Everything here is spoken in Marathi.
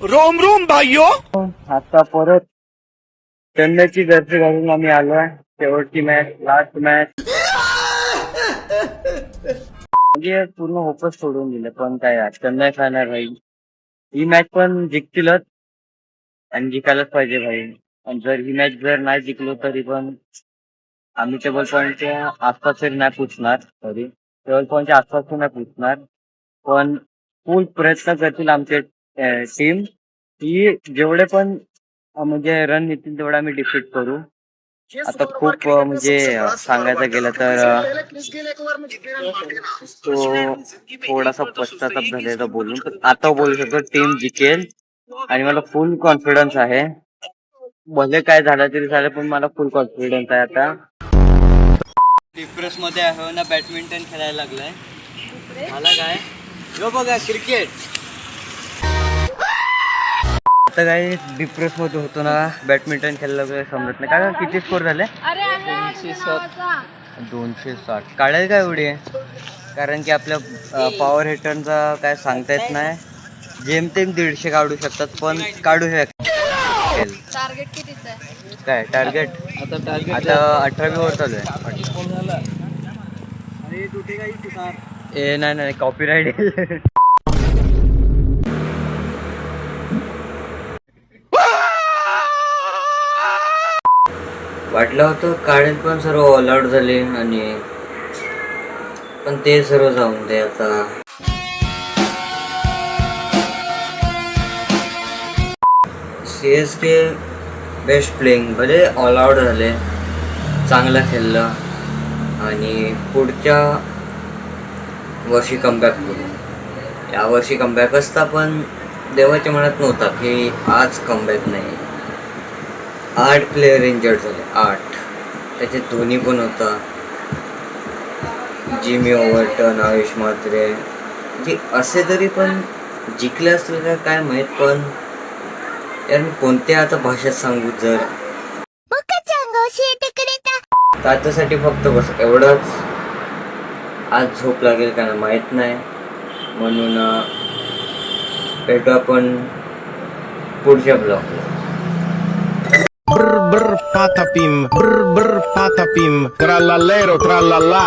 रोम रोम भाइयों. आता परत चेन्नईची जर्सी घालून आम्ही आलोय. शेवटची मॅच, लास्ट मॅच. म्हणजे पूर्ण होपच सोडून दिलं. पण काय यार, चेन्नई फायनल राहील. ही मॅच पण जिंकतीलच आणि जिंकायलाच पाहिजे भाई. आणि जर ही मॅच जर नाही जिंकलो तरी पण आम्ही टेबल पॉईंटच्या आसपास तरी नाही पोचणार. सॉरी, टेबल पॉईंटच्या आसपास तरी नाही पोचणार. पण फुल प्रयत्न करतील आमचे टीम की जेवढे पण म्हणजे रन येतील तेवढा आम्ही डिफीट करू. आता खूप म्हणजे सांगायचं गेलं तर तो थोडासा पश्चाताप झालेला बोलून, पण आता बोलू शकतो टीम जिंकेल आणि मला फुल कॉन्फिडन्स आहे. भले काय झालं तरी झालं, पण मला फुल कॉन्फिडन्स आहे आता. डिप्रेस मध्ये आहे ना, बॅडमिंटन खेळायला लागलाय. मला काय जो बघा क्रिकेट. आता काय डिप्रेस मध्ये होतो ना, बॅडमिंटन खेळायला लागलोय, समजत नाही काय किती स्कोर झाले. 260 काढायला काय एवढी आहे, कारण की आपल्या पॉवर हिटरचा काय सांगता येत नाही. जेमतेम 150 काढू शकतात, पण काढू शकतात. टार्गेट कितीच आहे? काय टार्गेट आता 18 वर चालू आहे. ए नाही नाही, कॉपीराइट. वाटलं होतं काढेल, पण सर्व ऑल आउट झाले आणि पण ते सर्व जाऊन दे आता. CSK बेस्ट प्लेइंग, भले ऑल आउट झाले, चांगलं खेळलं आणि पुढच्या वर्षी कमबॅक करू. यावर्षी कमबॅक असता, पण देवाच्या मनात नव्हता की आज कमबॅक नाही. 8 प्लेयर इंजर्ड झाले, 8. त्याच्यात धोनी पण होता, जिमी ओव्हरटन, आयुष म्हात्रे. म्हणजे असे तरी पण जिंकले असतील का काय माहीत. पण यार मी कोणत्या आता भाषेत सांगू, जर त्याच्यासाठी फक्त बस एवढंच. आज झोप लागेल का ना माहीत नाही, म्हणून भेटू आपण पुढच्या ब्लॉगला. Brr brr patapim, brr brr patapim, trallallero trallallà.